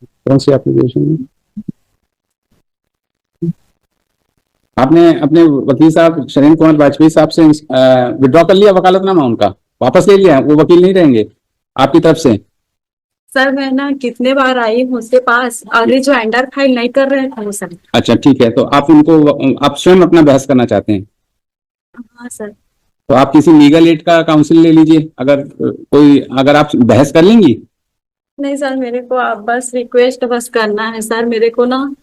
कौन सी एप्लीकेशन में? आपने अपने वकील साहब शरीन कुमार वाजपेयी साहब से विड्रॉ कर लिया वकालतनामा, उनका वापस ले लिया? वो वकील नहीं रहेंगे आपकी तरफ से? सर मैं ना कितने बार आई हूँ उसके पास, अभी जो एंडर फाइल नहीं कर रहे थे वो सर। अच्छा ठीक है, तो आप उनको, आप स्वयं अपना बहस करना चाहते हैं? हाँ सर। तो आप किसी लीगल एड का काउंसिल ले लीजिए, अगर आप बहस कर लेंगी। नहीं सर, मेरे को आप बस रिक्वेस्ट बस करना है सर, मेरे को ना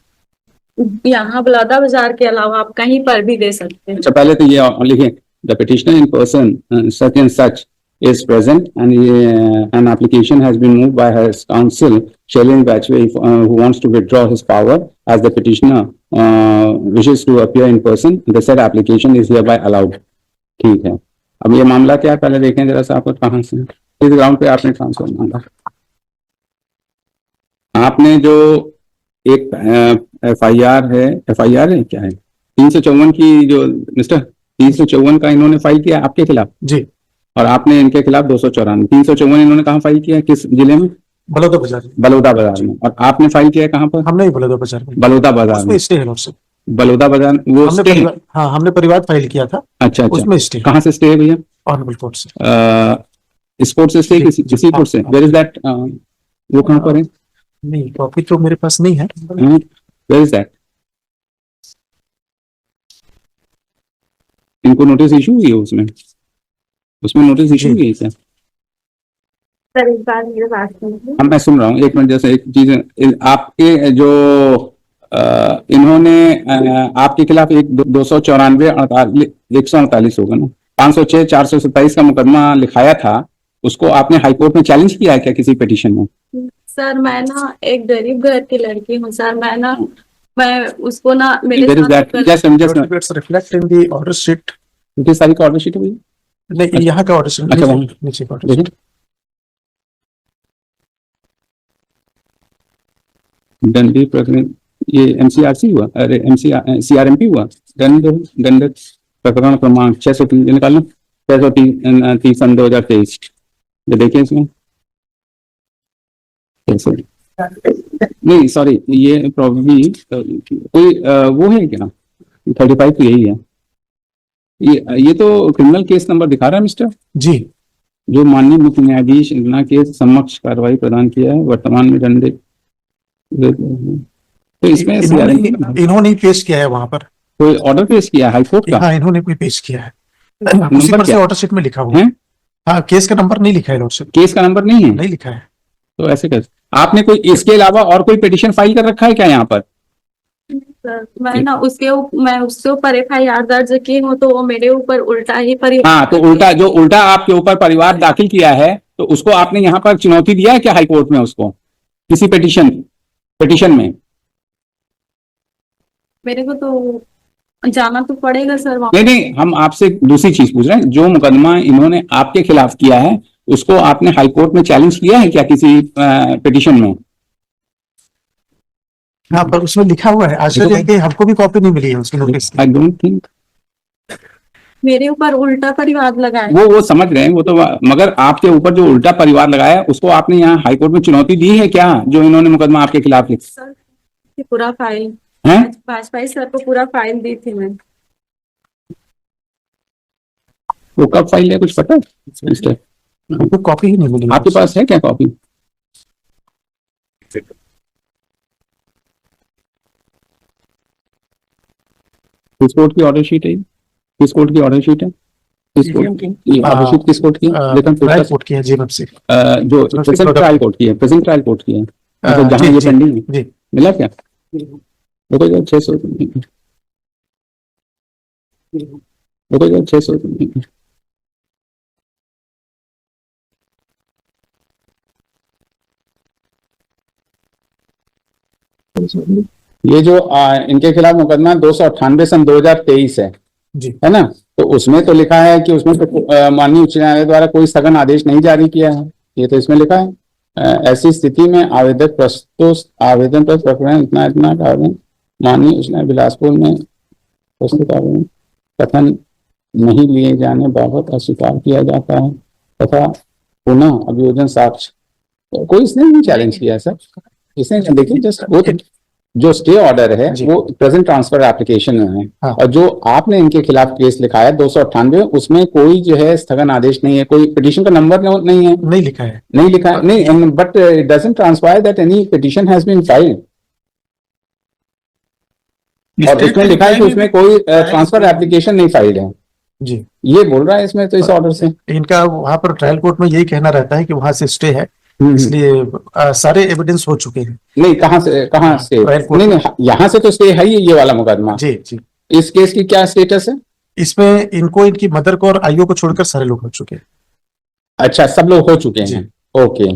यहाँ बलौदा बाजार के अलावा आप कहीं पर भी दे सकते हैं। अच्छा, पहले तो ये लिखें, the petitioner in person such and such is present and an application has been moved by his counsel Shailendra Bajpayee who wants to withdraw his power as the petitioner wishes to appear in person. The said application is hereby allowed. ठीक है, अब ये मामला क्या है पहले देखें जरा सा, आपको कहाँ से किस ग्राउंड पे आपने ट्रांसफर मांगा? आपने जो एक एफआईआर है क्या है 354 की, जो मिस्टर 354 का इन्होंने फाइल किया आपके खिलाफ जी, और आपने इनके खिलाफ 294 354 इन्होंने कहाँ फाइल किया है, किस जिले में? बलौदा बाजार। बलौदा बाजार में। और आपने फाइल किया है कहाँ पर? हमने ही बलौदा बाजार में। बलौदा बाजार में स्टे है लॉर्डशिप। बलौदा बाजार वो स्टे है? हाँ, हमने परिवार फाइल किया था। अच्छा अच्छा, उसमें स्टे। कहाँ से स्टे है भैया? ऑनरेबल कोर्ट से। इस कोर्ट से स्टे किसी कोर्ट से? Where is that? वो कहाँ पर है? नहीं, कॉपी तो मेरे पास नहीं है। Where is that? इनको नोटिस इशू हुई है उसमें नोटिस इशू हुई है क्या? सर एक बार मेरे बात सुनिए। मैं सुन रहा हूँ, एक मिनट। जैसे एक चीज, आपके जो इन्होंने आपके खिलाफ एक 294 148 होगा ना, 506 427 का मुकदमा लिखाया था, उसको आपने हाईकोर्ट में चैलेंज किया है क्या किसी पिटीशन में? सर मैं ना एक गरीब घर की लड़की हूँ सर, मैं उसको ना मेरे reflect in the order sheet. किस तारीख का ऑर्डर शीट है भैया? नहीं, यहाँ का ऑर्डर शीट। अच्छा, नीचे का ऑर्डर शीट। दंडी प्रकरण, ये एमसीआरसी हुआ, अरे सीआरएमपी हुआ, दंड प्रकरण क्रमांक 603 निकालना, 630 सन 2023। ये देखिए इसमें नहीं, सॉरी, ये प्रॉब्लली कोई वो है क्या? 35 तो यही है। ये तो क्रिमिनल केस नंबर दिखा रहा है मिस्टर जी, जो माननीय मुख्य न्यायाधीश इतना के समक्ष कार्रवाई प्रदान किया है वर्तमान में दंड। तो इसमें इन्होंने ही पेश किया है, वहां पर कोई ऑर्डर पेश किया है हाईकोर्ट का? हाँ, इन्होंने कोई पेश किया है। उसी पर से ऑर्डर शीट में लिखा हुआ है। हाँ, केस का नंबर नहीं लिखा है लॉर्डशिप। केस का नंबर नहीं है? नहीं लिखा है। तो ऐसे कैसे? आपने कोई इसके अलावा और कोई पिटीशन फाइल कर रखा है क्या यहाँ पर? मैं उसके ऊपर FIR दर्ज की हूँ, तो वो मेरे ऊपर उल्टा ही हाँ, तो उल्टा आपके ऊपर परिवार दाखिल किया है, तो उसको आपने यहाँ पर चुनौती दिया है क्या हाईकोर्ट में उसको किसी पिटीशन में? मेरे को तो जाना तो पड़ेगा सर। नहीं, हम आपसे दूसरी चीज पूछ रहे हैं। जो मुकदमा इन्होंने आपके खिलाफ किया है उसको आपने हाईकोर्ट में चैलेंज किया है क्या किसी पिटीशन में? हाँ, पर उसमें लिखा हुआ है। आश्चर्य कि हमको भी कॉपी नहीं मिली है उसकी नोटिस। आई डोंट थिंक मेरे ऊपर उल्टा परिवार लगाया। वो समझ रहे हैं वो तो, मगर आपके ऊपर जो उल्टा परिवार लगाया है उसको आपने यहाँ हाईकोर्ट में चुनौती दी है क्या, जो इन्होंने मुकदमा आपके खिलाफ लिखा? सर पूरा फाइल है, वाजपेयी सर को पूरा फाइल दी थी मैं। वो कब फाइल है कुछ पता है? तो कॉपी ही नहीं मिली। आपके पास है क्या कॉपी? किस कोर्ट की ऑर्डर शीट है? किस कोर्ट की ऑर्डर शीट है? किस कोर्ट की ऑर्डर शीट? किस कोर्ट की है? ट्रायल कोर्ट की है जी, से जो प्रेजेंट ट्रायल कोर्ट की है, प्रेजेंट ट्रायल कोर्ट की है, तो जहां ये पेंडिंग है। मिला क्या? देखो यार 600 देखो यार 600 ये जो इनके खिलाफ मुकदमा 298 सन 2023 है जी, है ना? तो उसमें तो लिखा है कि उसमें तो माननीय उच्च न्यायालय द्वारा कोई स्थगन आदेश नहीं जारी किया है, ये तो इसमें लिखा है। ऐसी स्थिति में आवेदक प्रस्तुत आवेदन पर प्रकरण इतना का आवेदन माननीय उच्च न्यायालय बिलासपुर में प्रस्तुत आवेदन कथन नहीं लिए जाने बाबत अस्वीकार किया जाता है तथा पुनः अभियोजन साक्ष्य, कोई इसने नहीं चैलेंज किया सर। इसने देखिए जस्ट वो तो जो स्टे ऑर्डर है जी। वो प्रेजेंट ट्रांसफर एप्लीकेशन में है। हाँ। और जो आपने इनके खिलाफ केस लिखा है 298, उसमें कोई जो है स्थगन आदेश नहीं है, कोई पिटीशन का नंबर नहीं है, नहीं लिखा है। नहीं लिखा है, नहीं, but it doesn't transpire that any petition has been filed. और State इसमें लिखा है कि में उसमें कोई ट्रांसफर एप्लीकेशन नहीं फाइल्ड है, जी, ये बोल रहा है इसमें तो इस ऑर्डर से। इनका वहां पर ट्रायल कोर्ट में यही कहना रहता है कि वहां से स्टे है, इसलिए सारे एविडेंस हो चुके हैं। नहीं, कहाँ से ट्रायल कोर्ट नहीं, यहाँ से तो स्टे है ही ये वाला मुकदमा। जी जी, इस केस की क्या स्टेटस है? इसमें इनको, इनकी मदर को और आईओ को छोड़कर सारे लोग हो चुके हैं। अच्छा, सब लोग हो चुके हैं, ओके।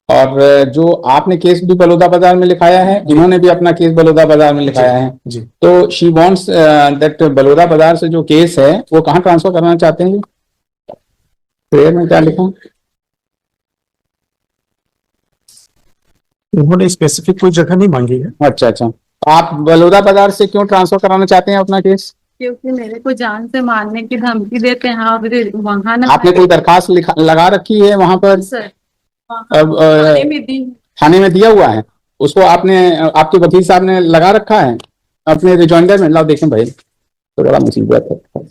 और जो आपने केस भी बलौदा बाजार में लिखाया है, इन्होंने भी अपना केस बलौदा बाजार में लिखाया है जी। तो शी वांट्स दैट बलौदा बाजार से जो केस है वो कहाँ ट्रांसफर करना चाहते हैं? प्रेयर में क्या लिखा? उन्होंने स्पेसिफिक कोई जगह नहीं मांगी है। अच्छा अच्छा, आप बलौदा बाजार से क्यों ट्रांसफर कराना चाहते हैं अपना केस? क्योंकि मेरे को जान से मारने की धमकी देते हैं और वहाँ ना आपने कोई दरखास्त लगा रखी है वहां पर? सर अब थाने में दी, थाने में दिया हुआ है उसको, आपने आपके वकील साहब ने लगा रखा है अपने रिजॉइंडर में? लाओ देखें भाई, तो बड़ा मुसीबत है।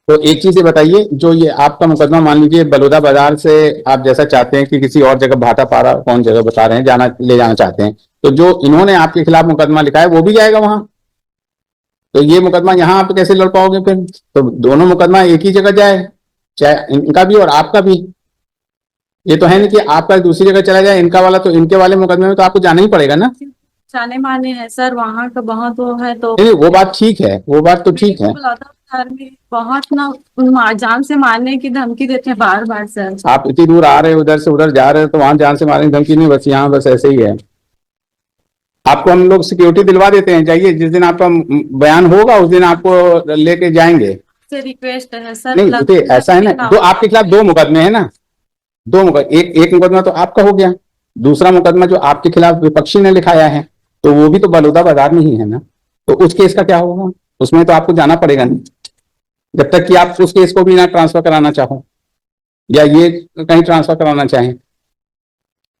तो एक चीज ये बताइए, जो ये आपका मुकदमा मान लीजिए बलौदा बाजार से आप जैसा चाहते हैं कि किसी और जगह भाटापारा, कौन जगह बता रहे हैं, ले जाना चाहते हैं, तो जो इन्होंने आपके खिलाफ मुकदमा लिखा है वो भी जाएगा वहां, तो ये मुकदमा यहाँ आप कैसे लड़ पाओगे फिर? तो दोनों मुकदमा एक ही जगह जाए, चाहे इनका भी और आपका भी। ये तो है नहीं कि आपका दूसरी जगह चला जाए, इनका वाला, तो इनके वाले मुकदमे में तो आपको जाना ही पड़ेगा ना। जाने माने है सर, वहाँ का बहुत वो है तो नहीं, वो बात ठीक है, वो बात तो ठीक है। सर में बहुत ना जान से मारने की धमकी देते हैं बार बार सर। आप इतनी दूर आ रहे हैं, उधर से उधर जा रहे हैं, तो वहां जान से मारने की धमकी नहीं, बस यहाँ बस ऐसे ही है। आपको हम लोग सिक्योरिटी दिलवा देते हैं, जाइए, जिस दिन आपका बयान होगा उस दिन आपको लेके जाएंगे। से रिक्वेस्ट है सर। नहीं देखिए, ऐसा है ना, दो आपके खिलाफ दो मुकदमे हैं ना, दो मुकदमे, एक मुकदमा तो आपका हो गया, दूसरा मुकदमा जो आपके खिलाफ विपक्षी ने लिखाया है तो वो भी तो बलौदा बाजार में ही है ना, तो उस केस का क्या होगा? उसमें तो आपको जाना पड़ेगा नहीं, जब तक कि आप उस केस को भी ना ट्रांसफर कराना चाहो या ये कहीं ट्रांसफर कराना चाहें।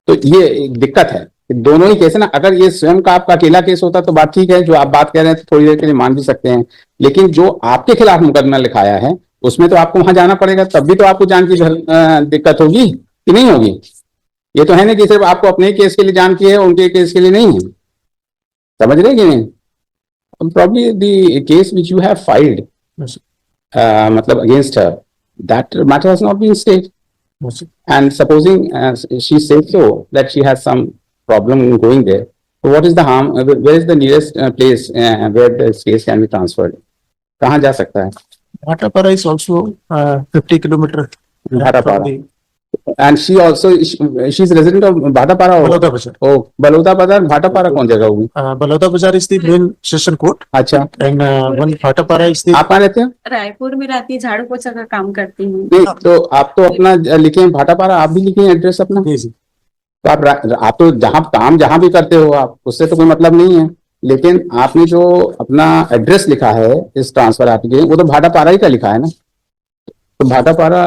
तो ये एक दिक्कत है, दोनों ही केस है ना। अगर ये स्वयं का आपका अकेला केस होता तो बात ठीक है, जो आप बात कह रहे हैं तो थोड़ी देर के लिए मान भी सकते हैं, लेकिन जो आपके खिलाफ मुकदमा लिखाया है उसमें तो आपको वहां जाना पड़ेगा, तब भी तो आपको जान की दिक्कत होगी कि नहीं होगी? ये तो है ना कि सिर्फ आपको अपने केस के लिए जान की है, उनके केस के लिए नहीं है, समझ रहे कि नहीं? Probably the case which you have filed मतलब against her, that matter has not been stayed, and supposing she says so that she has some problem in going there, so what is the harm? Where is the nearest place where this case can be transferred? कहाँ जा सकता है? Bhatapara is also 50 kilometer. Bhatapara. And she also she's resident of Bhatapara. Balauda Bazar. Oh, Balauda Bazar, Bhatapara कौन जगह होगी? Balauda Bazar is the main session court. अच्छा, And one Bhatapara is the. आप कहाँ रहते हैं? रायपुर में रहती है, झाड़ू पोछा का काम करती हूँ। नहीं, तो आप तो अपना लिखे हैं भाटापारा, आप भी लिखे हैं एड्रेस अपना। तो आप तो जहां भी करते हो आप, उससे तो कोई मतलब नहीं है, लेकिन आपने जो अपना एड्रेस लिखा है इस ट्रांसफर एप्लीकेशन, वो तो भाटापारा ही का लिखा है ना। तो भाटापारा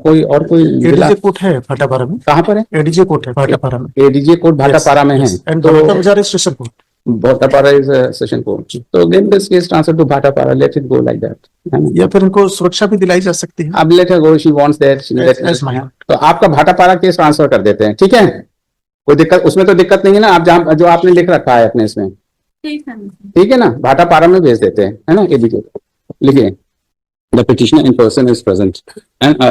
कोई और कोई एडीजे कोर्ट है भाटापारा में। कहाँ पर है? एडीजे कोर्ट है भाटापारा में। एडीजे कोर्ट भाटापारा में है, एंड तो Baloda Bazar is session court. Bhatapara is session court, तो get this case transfer to Bhatapara, let it go like that. या फिर इनको सुरक्षा भी दिलाई जा सकती है। अब let her go, she wants that, तो आपका भाटापारा केस ट्रांसफर कर देते हैं, ठीक है? कोई दिक्कत उसमें तो दिक्कत नहीं है ना, आप जहाँ जो आपने लिख रखा है अपने इसमें, ठीक है ना, भाटापारा में भेज देते हैं, है ना? एडीजे लिखिए, the petitioner in person is present, and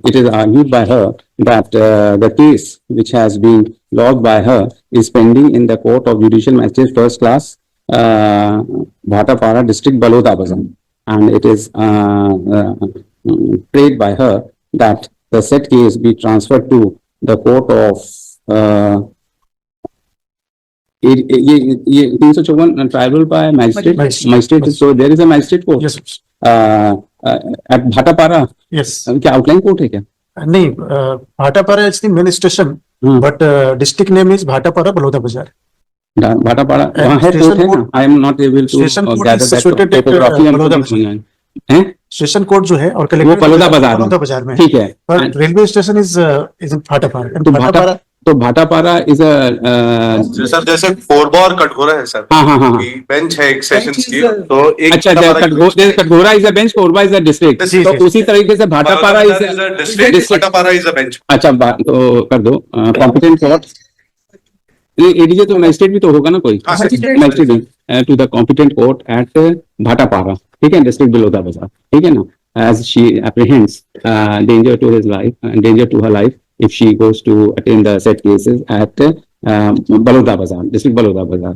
it is argued by her that the case which has been logged by her is pending in the court of judicial magistrate first class, Bhatapara district, Balauda Bazar, and it is prayed by her that the said case be transferred to the court of ये 354 tribal bye magistrate, so there is a magistrate court. Yes. At Bhatapara. Yes. क्या outline court है क्या? नहीं, Bhatapara is the main station, but district name is Bhatapara Baloda बाजार। भाटापारा वहाँ है court है ना? I am not able to gather that topography and station code जो है और वो कलेक्टर बलौदा बाजार में। बलौदा बाजार में है। ठीक है। पर रेलवे स्टेशन इज भाटापारा तो भाटापारा इज सर जैसे कोरबा और कटघोरा है सर, हाँ हाँ हाँ हाँ। बेंच है एक सेशन की, तो एक अच्छा Katghora is a bench, Korba is a district, जी, तो जी। उसी तरीके से Bhatapara is district, Bhatapara is a bench. अच्छा तो कर दो कॉम्पिटेंट कोर्ट, एडीजे तो मजिस्ट्रेट भी तो होगा ना कोई, हाँ, sir. Magistrate to the competent court at Bhatapara, ठीक है, डिस्ट्रिक्ट बलौदा बाजार, ठीक है ना, as she apprehends danger to his life, danger to her life if she goes to attend the said cases at Baloda Bazaar, district Baloda Bazaar.